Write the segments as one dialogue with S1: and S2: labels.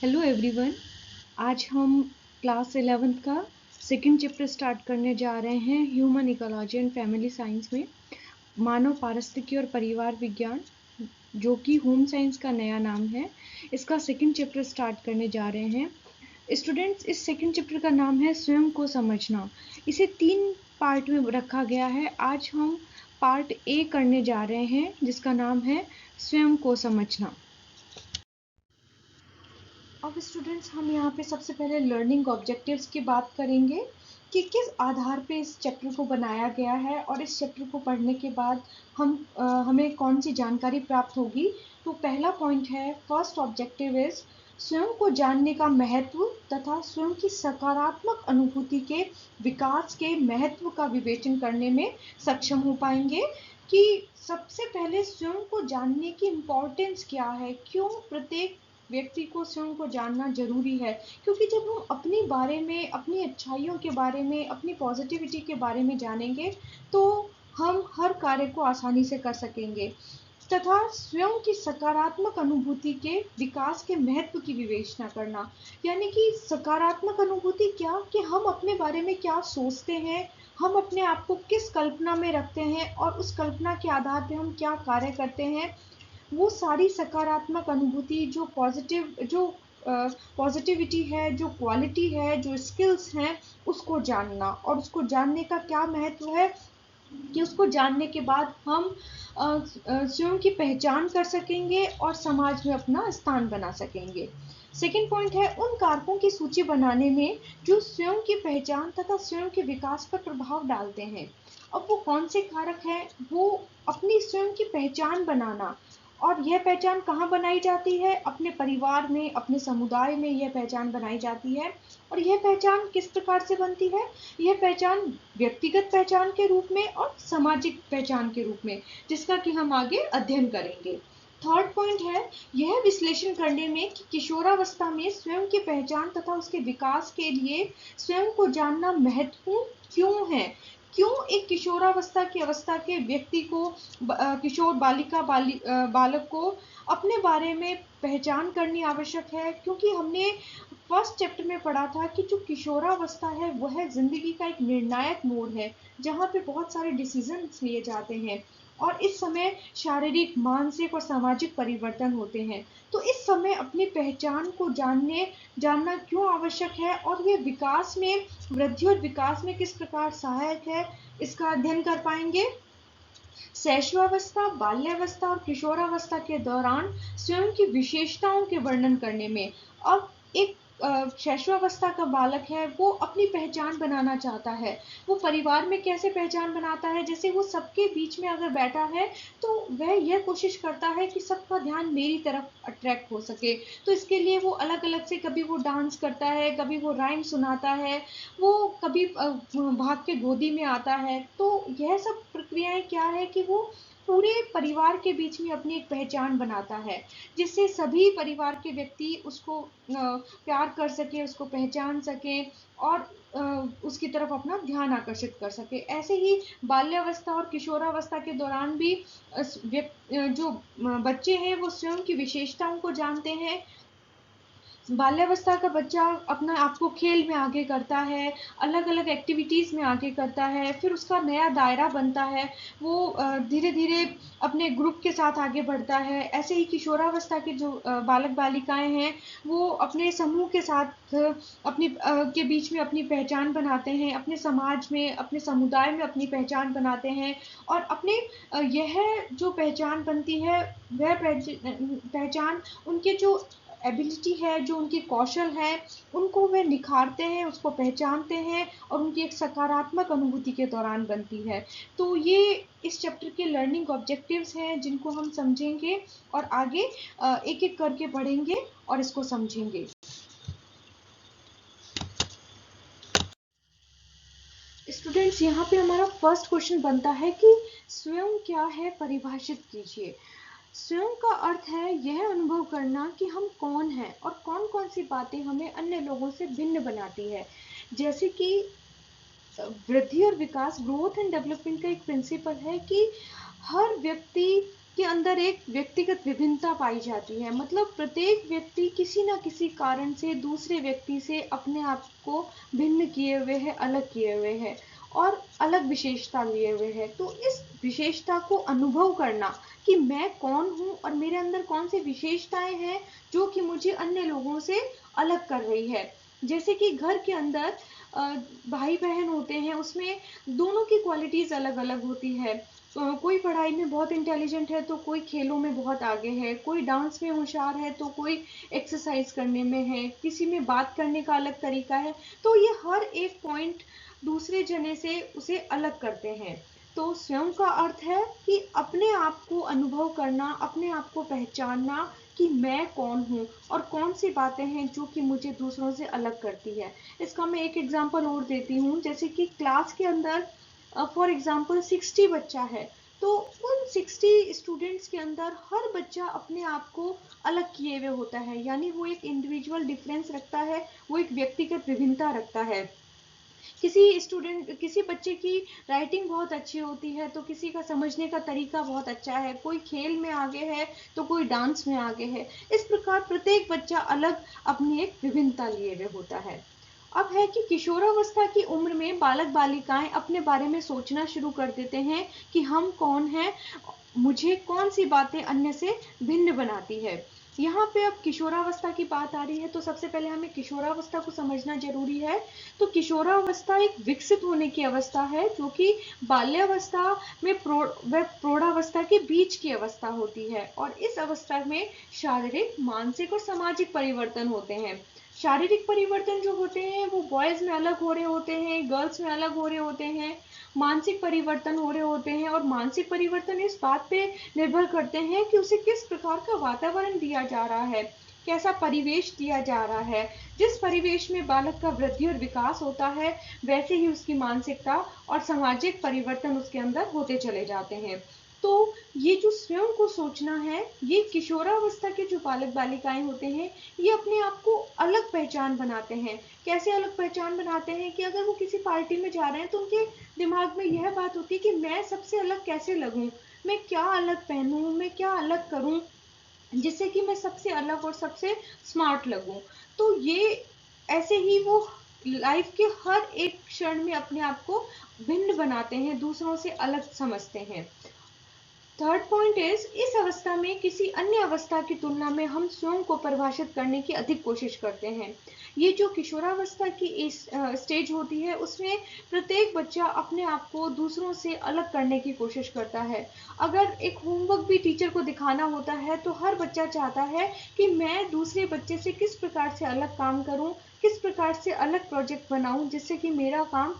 S1: Hello everyone. आज हम class 11th का सेकंड चैप्टर स्टार्ट करने जा रहे हैं human ecology and family science में मानव पारिस्थितिकी और परिवार विज्ञान, जो कि होम साइंस का नया नाम है। इसका सेकंड चैप्टर स्टार्ट करने जा रहे हैं स्टूडेंट्स। इस सेकंड चैप्टर का नाम है स्वयं को समझना। इसे 3 पार्ट में रखा गया है। आज हम पार्ट ए करने जा रहे हैं जिसका नाम है स्वयं को समझना। अब स्टूडेंट्स, हम यहाँ पे सबसे पहले लर्निंग ऑब्जेक्टिव्स की बात करेंगे कि किस आधार पे इस चैप्टर को बनाया गया है और इस चैप्टर को पढ़ने के बाद हमें कौन सी जानकारी प्राप्त होगी। तो पहला पॉइंट है, फर्स्ट ऑब्जेक्टिव इज स्वयं को जानने का महत्व तथा स्वयं की सकारात्मक अनुभूति के विकास के महत्व का विवेचन करने में सक्षम हो पाएंगे कि सबसे पहले स्वयं को जानने की इम्पोर्टेंस क्या है, क्यों प्रत्येक व्यक्ति को स्वयं को जानना जरूरी है। क्योंकि जब हम अपने बारे में, अपनी अच्छाइयों के बारे में, अपनी पॉजिटिविटी के बारे में जानेंगे तो हम हर कार्य को आसानी से कर सकेंगे तथा स्वयं की सकारात्मक अनुभूति के विकास के महत्व की विवेचना करना। यानी कि सकारात्मक अनुभूति क्या, कि हम अपने बारे में क्या सोचते हैं, हम अपने आप को किस कल्पना में रखते हैं और उस कल्पना के आधार पर हम क्या कार्य करते हैं। वो सारी सकारात्मक अनुभूति, जो पॉजिटिविटी है, जो क्वालिटी है, जो स्किल्स हैं, उसको जानना। और उसको जानने का क्या महत्व है कि उसको जानने के बाद हम स्वयं की पहचान कर सकेंगे और समाज में अपना स्थान बना सकेंगे। सेकेंड पॉइंट है, उन कारकों की सूची बनाने में जो स्वयं की पहचान तथा स्वयं के विकास पर प्रभाव डालते हैं। अब वो कौन से कारक हैं? वो अपनी स्वयं की पहचान बनाना। और यह पहचान कहाँ बनाई जाती है? अपने परिवार में, अपने समुदाय में यह पहचान बनाई जाती है। और यह पहचान किस प्रकार से बनती है? यह पहचान व्यक्तिगत पहचान के रूप में और सामाजिक पहचान के रूप में, जिसका कि हम आगे अध्ययन करेंगे। थर्ड पॉइंट है, यह विश्लेषण करने में कि किशोरावस्था में स्वयं की पहचान तथा उसके विकास के लिए स्वयं को जानना महत्वपूर्ण क्यों है। क्यों एक किशोरावस्था की अवस्था के व्यक्ति को, किशोर बालक को अपने बारे में पहचान करनी आवश्यक है। क्योंकि हमने फर्स्ट चैप्टर में पढ़ा था कि जो किशोरावस्था है वह जिंदगी का एक निर्णायक मोड़ है, जहाँ पे बहुत सारे डिसीजंस लिए जाते हैं और इस समय शारीरिक, मानसिक और सामाजिक परिवर्तन होते हैं। तो इस समय अपनी पहचान को जानना क्यों आवश्यक है और ये विकास में, वृद्धि और विकास में किस प्रकार सहायक है, इसका अध्ययन कर पाएंगे। शैशवावस्था, बाल्यावस्था और किशोरावस्था के दौरान स्वयं की विशेषताओं के वर्णन करने में। अब एक शैशवावस्था का बालक है, वो अपनी पहचान बनाना चाहता है। वो परिवार में कैसे पहचान बनाता है? जैसे वो सबके बीच में अगर बैठा है तो वह यह कोशिश करता है कि सबका ध्यान मेरी तरफ अट्रैक्ट हो सके। तो इसके लिए वो अलग अलग से, कभी वो डांस करता है, कभी वो राइम सुनाता है, वो कभी भाग के गोदी में आता है। तो यह सब प्रक्रियाएं क्या है कि वो पूरे परिवार के बीच में अपनी एक पहचान बनाता है, जिससे सभी परिवार के व्यक्ति उसको प्यार कर सके, उसको पहचान सके और उसकी तरफ अपना ध्यान आकर्षित कर सके। ऐसे ही बाल्यावस्था और किशोरावस्था के दौरान भी जो बच्चे हैं वो स्वयं की विशेषताओं को जानते हैं। बाल्यावस्था का बच्चा अपना आप को खेल में आगे करता है, अलग अलग एक्टिविटीज़ में आगे करता है, फिर उसका नया दायरा बनता है, वो धीरे धीरे अपने ग्रुप के साथ आगे बढ़ता है। ऐसे ही किशोरावस्था के जो बालक बालिकाएं हैं, वो अपने समूह के साथ अपनी के बीच में अपनी पहचान बनाते हैं, अपने समाज में, अपने समुदाय में अपनी पहचान बनाते हैं और अपने यह जो पहचान बनती है, वह पहचान उनके जो एबिलिटी है, जो उनकी कौशल है, उनको वे निखारते हैं, उसको पहचानते हैं और उनकी एक सकारात्मक अनुभूति के दौरान बनती है। तो ये इस चैप्टर के लर्निंग ऑब्जेक्टिव्स हैं जिनको हम समझेंगे और आगे एक एक करके पढ़ेंगे और इसको समझेंगे। स्टूडेंट्स, यहाँ पे हमारा फर्स्ट क्वेश्चन बनता है कि स्वयं क्या है, परिभाषित कीजिए। स्वयं का अर्थ है यह अनुभव करना कि हम कौन हैं और कौन कौन सी बातें हमें अन्य लोगों से भिन्न बनाती है। जैसे कि वृद्धि और विकास, ग्रोथ एंड डेवलपमेंट का एक प्रिंसिपल है कि हर व्यक्ति के अंदर एक व्यक्तिगत विभिन्नता पाई जाती है। मतलब प्रत्येक व्यक्ति किसी न किसी कारण से दूसरे व्यक्ति से अपने आप को भिन्न किए हुए है, अलग किए हुए है और अलग विशेषता लिए हुए है। तो इस विशेषता को अनुभव करना कि मैं कौन हूँ और मेरे अंदर कौन सी विशेषताएं हैं जो कि मुझे अन्य लोगों से अलग कर रही है। जैसे कि घर के अंदर भाई बहन होते हैं, उसमें दोनों की क्वालिटीज अलग अलग होती है। कोई पढ़ाई में बहुत इंटेलिजेंट है तो कोई खेलों में बहुत आगे है, कोई डांस में होशियार है तो कोई एक्सरसाइज करने में है, किसी में बात करने का अलग तरीका है। तो ये हर एक पॉइंट दूसरे जने से उसे अलग करते हैं। तो स्वयं का अर्थ है कि अपने आप को अनुभव करना, अपने आप को पहचानना कि मैं कौन हूँ और कौन सी बातें हैं जो कि मुझे दूसरों से अलग करती है। इसका मैं एक एग्जांपल और देती हूँ। जैसे कि क्लास के अंदर फॉर एग्जांपल 60 बच्चा है, तो उन 60 स्टूडेंट्स के अंदर हर बच्चा अपने आप को अलग किए हुए होता है, यानी वो एक इंडिविजुअल डिफरेंस रखता है, वो एक व्यक्तिगत विभिन्नता रखता है। किसी बच्चे की राइटिंग बहुत अच्छी होती है तो किसी का समझने का तरीका बहुत अच्छा है, कोई खेल में आगे है तो कोई डांस में आगे है। इस प्रकार प्रत्येक बच्चा अलग अपनी एक विभिन्नता लिए हुए होता है। अब है कि किशोरावस्था की उम्र में बालक बालिकाएं अपने बारे में सोचना शुरू कर देते हैं कि हम कौन हैं, मुझे कौन सी बातें अन्य से भिन्न बनाती है। यहाँ पे अब किशोरावस्था की बात आ रही है तो सबसे पहले हमें किशोरावस्था को समझना जरूरी है। तो किशोरावस्था एक विकसित होने की अवस्था है जो कि बाल्यावस्था में व प्रौढ़ावस्था के बीच की अवस्था होती है और इस अवस्था में शारीरिक, मानसिक और सामाजिक परिवर्तन होते हैं। शारीरिक परिवर्तन जो होते हैं वो बॉयज में अलग हो रहे होते हैं, गर्ल्स में अलग हो रहे होते हैं। मानसिक परिवर्तन हो रहे होते हैं और मानसिक परिवर्तन इस बात पे निर्भर करते हैं कि उसे किस प्रकार का वातावरण दिया जा रहा है, कैसा परिवेश दिया जा रहा है। जिस परिवेश में बालक का वृद्धि और विकास होता है वैसे ही उसकी मानसिकता और सामाजिक परिवर्तन उसके अंदर होते चले जाते हैं। तो ये जो स्वयं को सोचना है, ये किशोरावस्था के जो बालक बालिकाएं होते हैं ये अपने आप को अलग पहचान बनाते हैं। कैसे अलग पहचान बनाते हैं कि अगर वो किसी पार्टी में जा रहे हैं तो उनके दिमाग में यह बात होती है कि मैं सबसे अलग कैसे लगूं, मैं क्या अलग पहनूं, मैं क्या अलग करूं जिससे कि मैं सबसे अलग और सबसे स्मार्ट लगूं। तो ये ऐसे ही वो लाइफ के हर एक क्षण में अपने आप को भिन्न बनाते हैं, दूसरों से अलग समझते हैं। थर्ड पॉइंट इस अवस्था में किसी अन्य अवस्था की तुलना में हम स्वयं को परिभाषित करने की अधिक कोशिश करते हैं। ये जो किशोरावस्था की इस स्टेज होती है उसमें प्रत्येक बच्चा अपने आप को दूसरों से अलग करने की कोशिश करता है। अगर एक होमवर्क भी टीचर को दिखाना होता है तो हर बच्चा चाहता है कि मैं दूसरे बच्चे से किस प्रकार से अलग काम करूं, किस प्रकार से अलग प्रोजेक्ट बनाऊं जिससे कि मेरा काम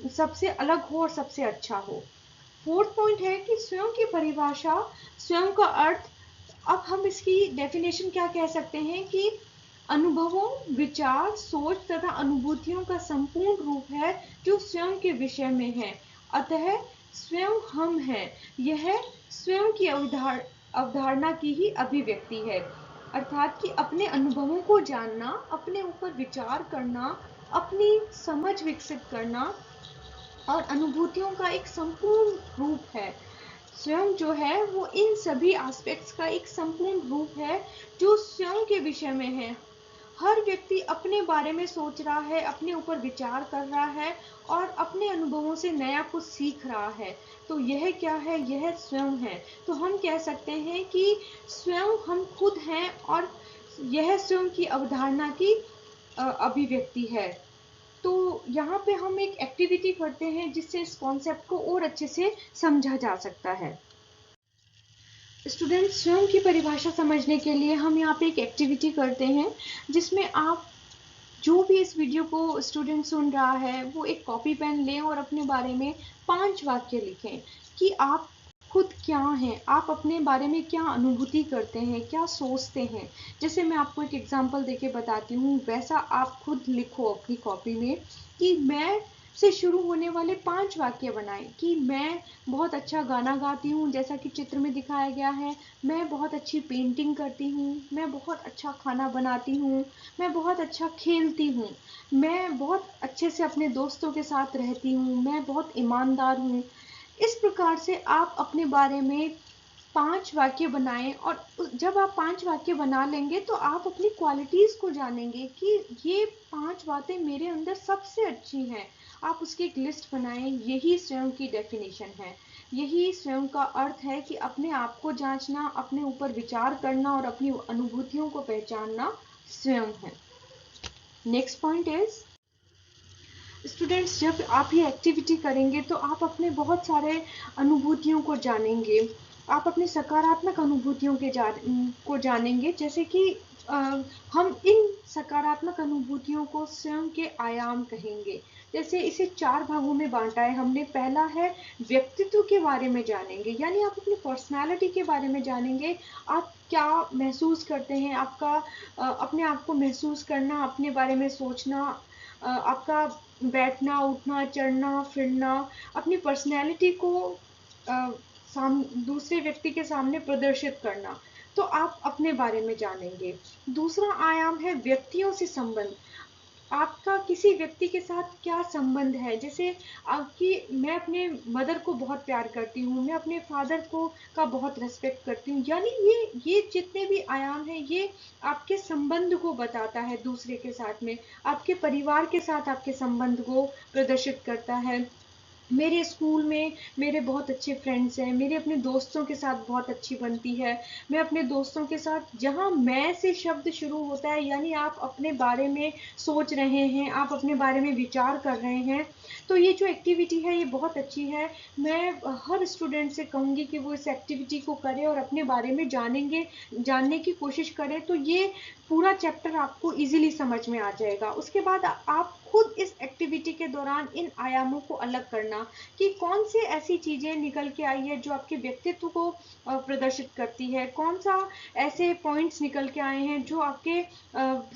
S1: सबसे अलग हो और सबसे अच्छा हो। फोर्थ पॉइंट है कि स्वयं की परिभाषा, स्वयं का अर्थ। अब हम इसकी डेफिनेशन क्या कह सकते हैं कि अनुभवों, विचार, सोच तथा अनुभूतियों का संपूर्ण रूप है जो स्वयं के विषय में है। अतः स्वयं हम हैं, यह स्वयं की अवधारणा की ही अभिव्यक्ति है। अर्थात कि अपने अनुभवों को जानना, अपने ऊपर विचार करना, अपनी समझ विकसित करना और अनुभूतियों का एक संपूर्ण रूप है। स्वयं जो है वो इन सभी एस्पेक्ट्स का एक संपूर्ण रूप है जो स्वयं के विषय में है। हर व्यक्ति अपने बारे में सोच रहा है, अपने ऊपर विचार कर रहा है और अपने अनुभवों से नया कुछ सीख रहा है। तो यह क्या है? यह स्वयं है। तो हम कह सकते हैं कि स्वयं हम खुद हैं और यह स्वयं की अवधारणा की अभिव्यक्ति है। तो यहाँ पे हम एक एक्टिविटी करते हैं जिससे इस कॉन्सेप्ट को और अच्छे से समझा जा सकता है। स्टूडेंट, स्वयं की परिभाषा समझने के लिए हम यहाँ पे एक एक्टिविटी करते हैं जिसमें आप जो भी इस वीडियो को स्टूडेंट सुन रहा है वो एक कॉपी पेन लें और अपने बारे में 5 वाक्य लिखें कि आप खुद क्या हैं, आप अपने बारे में क्या अनुभूति करते हैं, क्या सोचते हैं। जैसे मैं आपको एक एग्जांपल देके बताती हूँ वैसा आप खुद लिखो अपनी कॉपी में कि मैं से शुरू होने वाले 5 वाक्य बनाएं कि मैं बहुत अच्छा गाना गाती हूँ जैसा कि चित्र में दिखाया गया है, मैं बहुत अच्छी पेंटिंग करती हूँ, मैं बहुत अच्छा खाना बनाती हूँ, मैं बहुत अच्छा खेलती हूँ, मैं बहुत अच्छे से अपने दोस्तों के साथ रहती हूँ, मैं बहुत ईमानदार हूँ। इस प्रकार से आप अपने बारे में 5 वाक्य बनाएं, और जब आप 5 वाक्य बना लेंगे तो आप अपनी क्वालिटीज़ को जानेंगे कि ये 5 बातें मेरे अंदर सबसे अच्छी हैं। आप उसकी एक लिस्ट बनाएं। यही स्वयं की डेफिनेशन है, यही स्वयं का अर्थ है कि अपने आप को जांचना, अपने ऊपर विचार करना और अपनी अनुभूतियों को पहचानना स्वयं है। नेक्स्ट पॉइंट इज, स्टूडेंट्स जब आप ये एक्टिविटी करेंगे तो आप अपने बहुत सारे अनुभूतियों को जानेंगे। आप अपनी सकारात्मक अनुभूतियों को जानेंगे, जैसे कि हम इन सकारात्मक अनुभूतियों को स्वयं के आयाम कहेंगे। जैसे इसे 4 भागों में बांटा है हमने। पहला है व्यक्तित्व के बारे में जानेंगे, यानी आप अपनी पर्सनालिटी के बारे में जानेंगे। आप क्या महसूस करते हैं, आपका अपने आप को महसूस करना, अपने बारे में सोचना, आपका बैठना, उठना, चढ़ना, फिरना, अपनी पर्सनैलिटी को दूसरे व्यक्ति के सामने प्रदर्शित करना, तो आप अपने बारे में जानेंगे। दूसरा आयाम है व्यक्तियों से संबंध। आपका किसी व्यक्ति के साथ क्या संबंध है, जैसे आपकी, मैं अपने मदर को बहुत प्यार करती हूँ, मैं अपने फादर को का बहुत रेस्पेक्ट करती हूँ, यानी ये जितने भी आयाम हैं ये आपके संबंध को बताता है दूसरे के साथ में, आपके परिवार के साथ आपके संबंध को प्रदर्शित करता है। मेरे स्कूल में मेरे बहुत अच्छे फ्रेंड्स हैं, मेरे अपने दोस्तों के साथ बहुत अच्छी बनती है। मैं अपने दोस्तों के साथ, जहाँ मैं से शब्द शुरू होता है, यानी आप अपने बारे में सोच रहे हैं, आप अपने बारे में विचार कर रहे हैं, तो ये जो एक्टिविटी है ये बहुत अच्छी है। मैं हर स्टूडेंट से कहूँगी कि वो इस एक्टिविटी को करें और अपने बारे में जानने की कोशिश करें, तो ये पूरा चैप्टर आपको इजीली समझ में आ जाएगा। उसके बाद आप खुद इस एक्टिविटी के दौरान इन आयामों को अलग करना कि कौन से ऐसी चीज़ें निकल के आई है जो आपके व्यक्तित्व को प्रदर्शित करती है, कौन सा ऐसे पॉइंट्स निकल के आए हैं जो आपके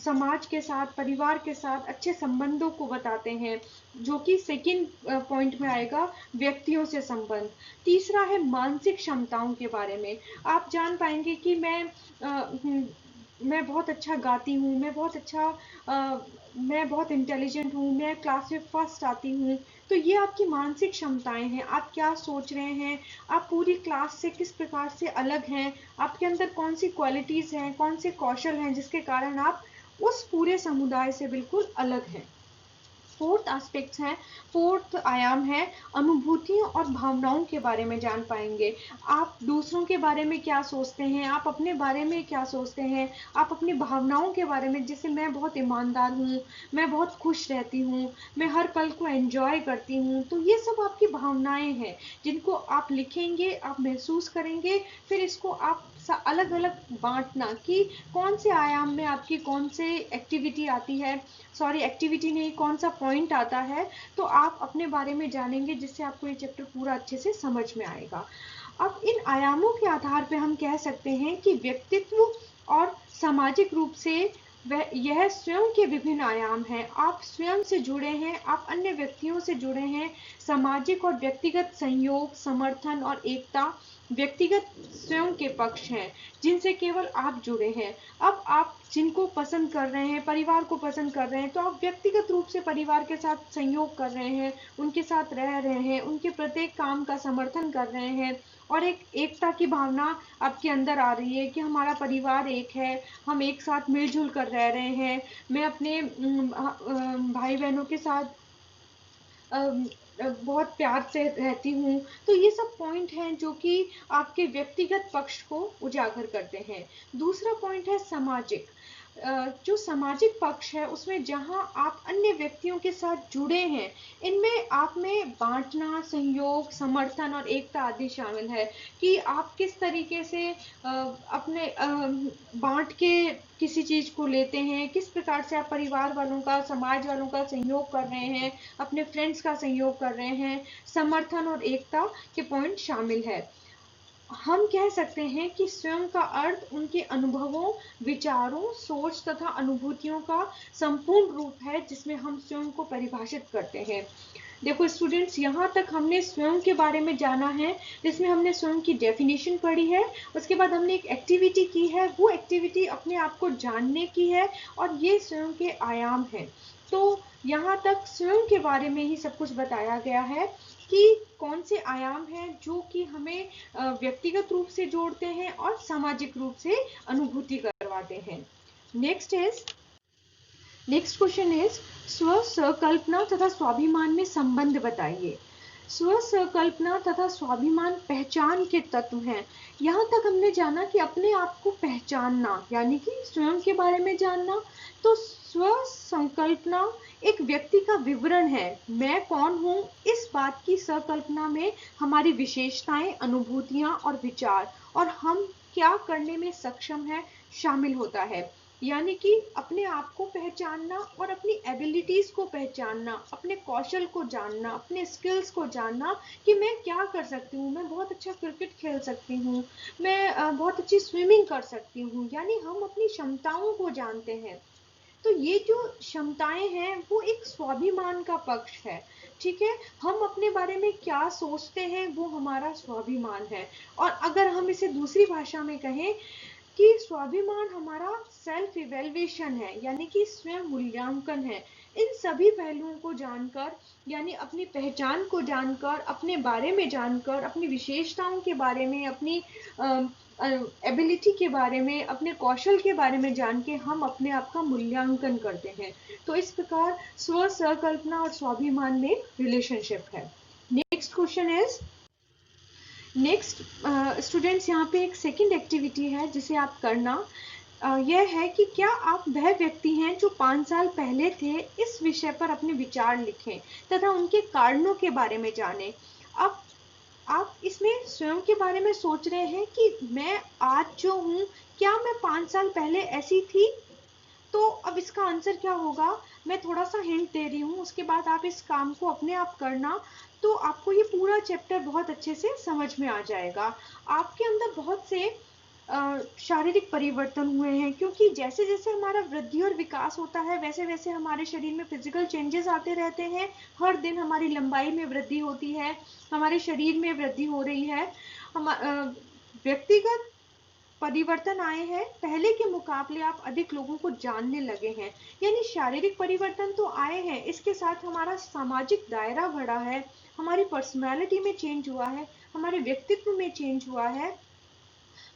S1: समाज के साथ, परिवार के साथ अच्छे संबंधों को बताते हैं, जो कि सेकंड पॉइंट में आएगा, व्यक्तियों से संबंध। तीसरा है मानसिक क्षमताओं के बारे में। आप जान पाएंगे कि मैं बहुत अच्छा गाती हूँ, मैं बहुत इंटेलिजेंट हूँ, मैं क्लास में फर्स्ट आती हूँ। तो ये आपकी मानसिक क्षमताएं हैं, आप क्या सोच रहे हैं, आप पूरी क्लास से किस प्रकार से अलग हैं, आपके अंदर कौन सी क्वालिटीज़ हैं, कौन से कौशल हैं जिसके कारण आप उस पूरे समुदाय से बिल्कुल अलग हैं। फोर्थ आयाम है अनुभूतियों और भावनाओं के बारे में जान पाएंगे। आप दूसरों के बारे में क्या सोचते हैं, आप अपने बारे में क्या सोचते हैं, आप अपनी भावनाओं के बारे में, जैसे मैं बहुत ईमानदार हूँ, मैं बहुत खुश रहती हूँ, मैं हर पल को एंजॉय करती हूँ, तो ये सब आपकी भावनाएं हैं जिनको आप लिखेंगे, आप महसूस करेंगे, फिर इसको आप अलग अलग बांटना कि कौन से आयाम में आपकी कौन से एक्टिविटी आती है, सॉरी एक्टिविटी नहीं, कौन सा पॉइंट आता है, तो आप अपने बारे में जानेंगे, जिससे आपको ये चैप्टर पूरा अच्छे से समझ में आएगा। अब इन आयामों के आधार पर हम कह सकते हैं कि व्यक्तित्व और सामाजिक रूप से यह स्वयं के विभिन्न आयाम हैं। आप स्वयं से जुड़े हैं, आप अन्य व्यक्तियों से जुड़े हैं। सामाजिक और व्यक्तिगत संयोग, समर्थन और एकता व्यक्तिगत स्वयं के पक्ष हैं जिनसे केवल आप जुड़े हैं। अब आप जिनको पसंद कर रहे हैं, परिवार को पसंद कर रहे हैं, तो आप व्यक्तिगत रूप से परिवार के साथ संयोग कर रहे हैं, उनके साथ रह रहे हैं, उनके प्रत्येक काम का समर्थन कर रहे हैं, और एक एकता की भावना आपके अंदर आ रही है कि हमारा परिवार एक है, हम एक साथ मिलजुल कर रह रहे हैं। मैं अपने भाई बहनों के साथ बहुत प्यार से रहती हूँ। तो ये सब पॉइंट हैं जो कि आपके व्यक्तिगत पक्ष को उजागर करते हैं। दूसरा पॉइंट है सामाजिक। जो सामाजिक पक्ष है उसमें जहाँ आप अन्य व्यक्तियों के साथ जुड़े हैं, इनमें आप में बांटना, सहयोग, समर्थन और एकता आदि शामिल है कि आप किस तरीके से अपने बांट के किसी चीज़ को लेते हैं, किस प्रकार से आप परिवार वालों का, समाज वालों का सहयोग कर रहे हैं, अपने फ्रेंड्स का सहयोग कर रहे हैं। समर्थन और एकता के पॉइंट शामिल है। हम कह सकते हैं कि स्वयं का अर्थ उनके अनुभवों, विचारों, सोच तथा अनुभूतियों का संपूर्ण रूप है जिसमें हम स्वयं को परिभाषित करते हैं। देखो स्टूडेंट्स, यहाँ तक हमने स्वयं के बारे में जाना है, जिसमें हमने स्वयं की डेफिनेशन पढ़ी है, उसके बाद हमने एक एक्टिविटी की है, वो एक्टिविटी अपने आप को जानने की है, और ये स्वयं के आयाम हैं। तो यहाँ तक स्वयं के बारे में ही सब कुछ बताया गया है। कि कौन से आयाम हैं जो कि हमें व्यक्तिगत रूप से जोड़ते हैं और सामाजिक रूप से अनुभूति करवाते हैं। नेक्स्ट क्वेश्चन इज स्व संकल्पना तथा स्वाभिमान में संबंध बताइए। स्व संकल्पना तथा स्वाभिमान पहचान के तत्व हैं। यहाँ तक हमने जाना कि अपने आप को पहचानना यानी कि स्वयं के बारे में जानना। तो स्व संकल्पना एक व्यक्ति का विवरण है, मैं कौन हूँ, इस बात की संकल्पना में हमारी विशेषताएं, अनुभूतियां और विचार और हम क्या करने में सक्षम है शामिल होता है। यानी कि अपने आप को पहचानना और अपनी एबिलिटीज को पहचानना, अपने कौशल को जानना, अपने स्किल्स को जानना कि मैं क्या कर सकती हूँ, मैं बहुत अच्छा क्रिकेट खेल सकती हूँ, मैं बहुत अच्छी स्विमिंग कर सकती हूँ, यानी हम अपनी क्षमताओं को जानते हैं। तो ये जो क्षमताएं हैं वो एक स्वाभिमान का पक्ष है। ठीक है, हम अपने बारे में क्या सोचते हैं वो हमारा स्वाभिमान है। और अगर हम इसे दूसरी भाषा में कहें कि स्वाभिमान हमारा सेल्फ इवेल्युएशन है, यानी कि स्वयं मूल्यांकन है। इन सभी पहलुओं को जानकर, यानी अपनी पहचान को जानकर, अपने बारे में जानकर, अपनी विशेषताओं के बारे में, अपनी एबिलिटी के बारे में, अपने कौशल के बारे में जान के हम अपने आप का मूल्यांकन करते हैं। तो इस प्रकार स्व संकल्पना और स्वाभिमान में रिलेशनशिप है। नेक्स्ट क्वेश्चन इज स्टूडेंट्स, यहाँ पे एक सेकंड एक्टिविटी है जिसे आप करना। यह है कि क्या आप वह व्यक्ति हैं जो 5 साल पहले थे, इस विषय पर अपने विचार लिखें तथा उनके कारणों के बारे में जानें। अब आप इसमें स्वयं के बारे में सोच रहे हैं कि मैं आज जो हूँ, क्या मैं 5 साल पहले ऐसी थी? तो अब इसका आंसर क्या होगा, मैं थोड़ा सा हिंट दे रही हूँ, उसके बाद आप इस काम को अपने आप करना, तो आपको ये पूरा चैप्टर बहुत अच्छे से समझ में आ जाएगा। आपके अंदर बहुत से शारीरिक परिवर्तन हुए हैं, क्योंकि जैसे जैसे हमारा वृद्धि और विकास होता है वैसे वैसे हमारे शरीर में फिजिकल चेंजेस आते रहते हैं। हर दिन हमारी लंबाई में वृद्धि होती है, हमारे शरीर में वृद्धि हो रही है, हम व्यक्तिगत परिवर्तन आए हैं, पहले के मुकाबले आप अधिक लोगों को जानने लगे हैं। यानी शारीरिक परिवर्तन तो आए हैं, इसके साथ हमारा सामाजिक दायरा बढ़ा है, हमारी पर्सनैलिटी में चेंज हुआ है, हमारे व्यक्तित्व में चेंज हुआ है।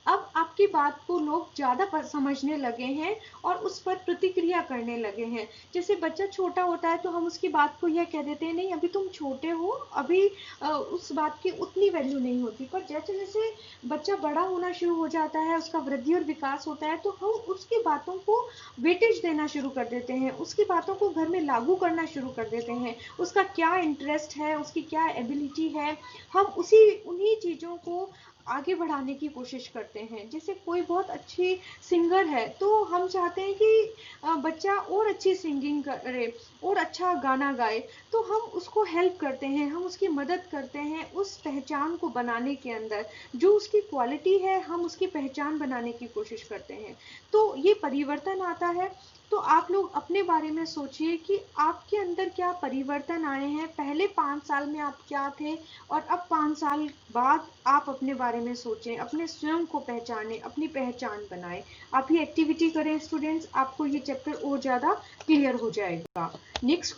S1: अब आपकी बात को लोग ज़्यादा समझने लगे हैं और उस पर प्रतिक्रिया करने लगे हैं। जैसे बच्चा छोटा होता है तो हम उसकी बात को यह कह देते हैं, नहीं अभी तुम छोटे हो, अभी उस बात की उतनी वैल्यू नहीं होती। पर जैसे जैसे बच्चा बड़ा होना शुरू हो जाता है, उसका वृद्धि और विकास होता है, तो हम उसकी बातों को वेटेज देना शुरू कर देते हैं, उसकी बातों को घर में लागू करना शुरू कर देते हैं। उसका क्या इंटरेस्ट है, उसकी क्या एबिलिटी है, हम उन्हीं चीज़ों को आगे बढ़ाने की कोशिश करते हैं। जैसे कोई बहुत अच्छी सिंगर है तो हम चाहते हैं कि बच्चा और अच्छी सिंगिंग करे और अच्छा गाना गाए, तो हम उसको हेल्प करते हैं, हम उसकी मदद करते हैं उस पहचान को बनाने के अंदर। जो उसकी क्वालिटी है हम उसकी पहचान बनाने की कोशिश करते हैं। तो ये परिवर्तन आता है। तो आप लोग अपने बारे में सोचिए कि आपके अंदर क्या परिवर्तन आए हैं, पहले 5 साल में आप क्या थे और अब 5 साल बाद आप अपने बारे में सोचें, अपने स्वयं को पहचानें, अपनी पहचान बनाएं। आप ये एक्टिविटी करें स्टूडेंट्स, आपको ये चैप्टर और ज़्यादा क्लियर हो जाएगा। नेक्स्ट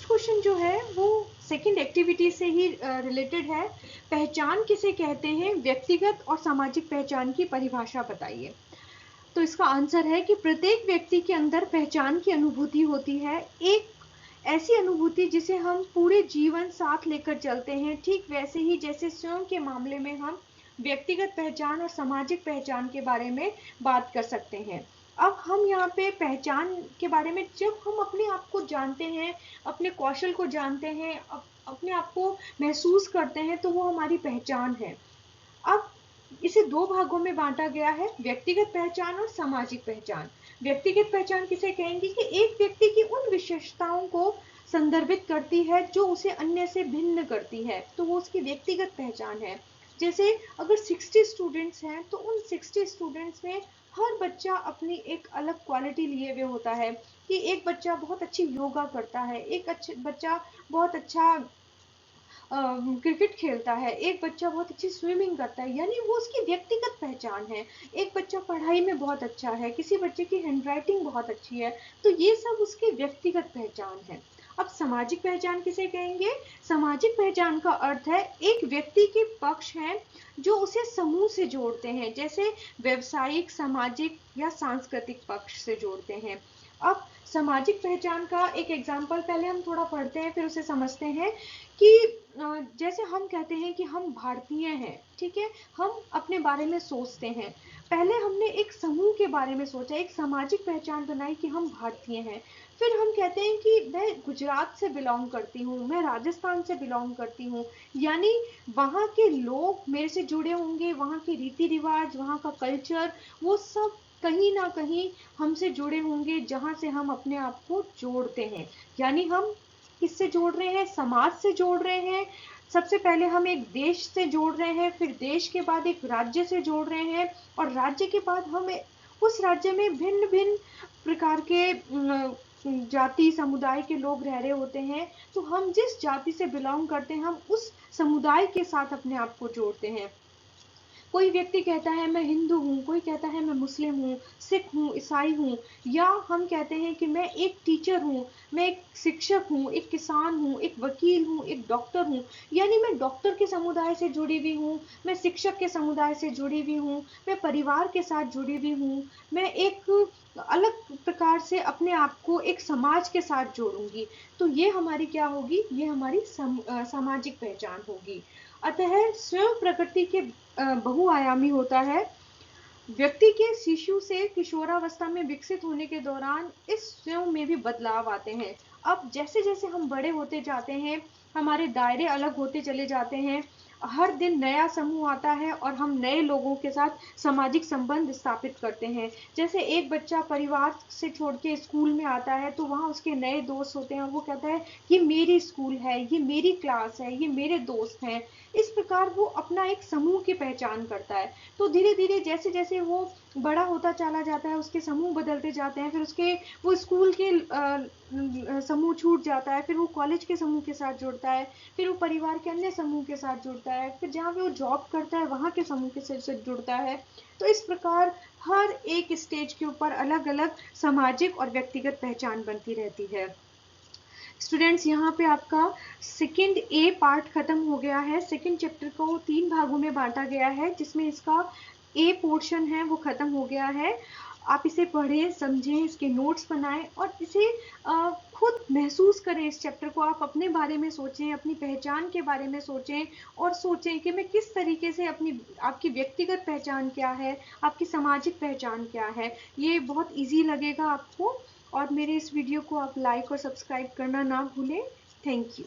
S1: क्वेश्चन जो है वो सेकंड एक्टिविटी से ही रिलेटेड है। पहचान किसे कहते हैं, व्यक्तिगत और सामाजिक पहचान की परिभाषा बताइए। तो इसका आंसर है कि प्रत्येक व्यक्ति के अंदर पहचान की अनुभूति होती है, एक ऐसी अनुभूति जिसे हम पूरे जीवन साथ लेकर चलते हैं। ठीक वैसे ही जैसे स्वयं के मामले में हम व्यक्तिगत पहचान और सामाजिक पहचान के बारे में बात कर सकते हैं। अब हम यहाँ पे पहचान के बारे में, जब हम अपने आप को जानते हैं, अपने कौशल को जानते हैं, अपने आप को महसूस करते हैं, तो वो हमारी पहचान है। अब इसे 2 भागों में बांटा गया है, व्यक्तिगत पहचान और सामाजिक पहचान। व्यक्तिगत पहचान किसे कहेंगे कि एक व्यक्ति की उन विशेषताओं को संदर्भित करती है जो उसे अन्य से भिन्न करती है, तो वो उसकी व्यक्तिगत पहचान है। जैसे अगर 60 स्टूडेंट्स हैं तो उन 60 स्टूडेंट्स में हर बच्चा अपनी एक अलग क्वालिटी लिए हुए होता है, कि एक बच्चा बहुत अच्छी योगा करता है, एक बच्चा बहुत अच्छा क्रिकेट खेलता है, एक बच्चा बहुत अच्छी स्विमिंग करता है, यानी वो उसकी व्यक्तिगत पहचान है। एक बच्चा पढ़ाई में बहुत अच्छा है, किसी बच्चे की हैंडराइटिंग बहुत अच्छी है, तो ये सब उसकी व्यक्तिगत पहचान है। अब सामाजिक पहचान किसे कहेंगे? सामाजिक पहचान का अर्थ है एक व्यक्ति के पक्ष हैं जो उसे समूह से जोड़ते हैं, जैसे व्यवसायिक, सामाजिक या सांस्कृतिक पक्ष से जोड़ते हैं। अब सामाजिक पहचान का एक एग्जाम्पल पहले हम थोड़ा पढ़ते हैं, फिर उसे समझते हैं कि जैसे हम कहते हैं कि हम भारतीय हैं, ठीक है, हम अपने बारे में सोचते हैं। पहले हमने एक समूह के बारे में सोचा, एक सामाजिक पहचान बनाई कि हम भारतीय हैं। फिर हम कहते हैं कि मैं गुजरात से बिलोंग करती हूँ, मैं राजस्थान से बिलोंग करती हूँ, यानी वहाँ के लोग मेरे से जुड़े होंगे, वहाँ के रीति रिवाज, वहाँ का कल्चर, वो सब कहीं ना कहीं हमसे जुड़े होंगे, जहाँ से हम अपने आप को जोड़ते हैं। यानी हम किससे जोड़ रहे हैं? समाज से जोड़ रहे हैं। सबसे पहले हम एक देश से जोड़ रहे हैं, फिर देश के बाद एक राज्य से जोड़ रहे हैं, और राज्य के बाद हम उस राज्य में भिन्न भिन्न प्रकार के जाति समुदाय के लोग रह रहे होते हैं। तो हम जिस जाति से बिलोंग करते हैं, हम उस समुदाय के साथ अपने आप को जोड़ते हैं। कोई व्यक्ति कहता है मैं हिंदू हूँ, कोई कहता है मैं मुस्लिम हूँ, सिख हूँ, ईसाई हूँ, या हम कहते हैं कि मैं एक टीचर हूँ, मैं एक शिक्षक हूँ, एक किसान हूँ, एक वकील हूँ, एक डॉक्टर हूँ। यानी मैं डॉक्टर के समुदाय से जुड़ी हुई हूँ, मैं शिक्षक के समुदाय से जुड़ी हुई हूँ, मैं परिवार के साथ जुड़ी हुई हूँ, मैं एक अलग प्रकार से अपने आप को एक समाज के साथ जोड़ूंगी। तो ये हमारी क्या होगी? ये हमारी सामाजिक पहचान होगी। अतः स्वयं प्रकृति के बहुआयामी होता है। व्यक्ति के शिशु से किशोरावस्था में विकसित होने के दौरान इस स्वयं में भी बदलाव आते हैं। अब जैसे जैसे हम बड़े होते जाते हैं, हमारे दायरे अलग होते चले जाते हैं, हर दिन नया समूह आता है और हम नए लोगों के साथ सामाजिक संबंध स्थापित करते हैं। जैसे एक बच्चा परिवार से छोड़ के स्कूल में आता है, तो वहाँ उसके नए दोस्त होते हैं, और वो कहता है ये मेरी स्कूल है, ये मेरी क्लास है, ये मेरे दोस्त हैं। इस प्रकार वो अपना एक समूह की पहचान करता है। तो धीरे धीरे जैसे जैसे वो बड़ा होता चला जाता है, उसके समूह बदलते जाते हैं, फिर उसके वो स्कूल के समूह छूट जाता है, फिर वो कॉलेज के समूह के साथ जुड़ता है, फिर वो परिवार के अन्य समूह के साथ जुड़ता है, फिर जहाँ पे वो जॉब करता है वहाँ के समूह के साथ जुड़ता है। तो इस प्रकार हर एक स्टेज के ऊपर अलग अलग सामाजिक और व्यक्तिगत पहचान बनती रहती है। स्टूडेंट्स, यहाँ पे आपका सेकंड ए पार्ट खत्म हो गया है। सेकंड चैप्टर को 3 भागों में बांटा गया है, जिसमें इसका ए पोर्शन है वो खत्म हो गया है। आप इसे पढ़ें, समझें, इसके नोट्स बनाएं और इसे खुद महसूस करें। इस चैप्टर को आप अपने बारे में सोचें, अपनी पहचान के बारे में सोचें, और सोचें कि मैं किस तरीके से आपकी व्यक्तिगत पहचान क्या है, आपकी सामाजिक पहचान क्या है। ये बहुत ईजी लगेगा आपको। और मेरे इस वीडियो को आप लाइक और सब्सक्राइब करना ना भूलें। Thank you.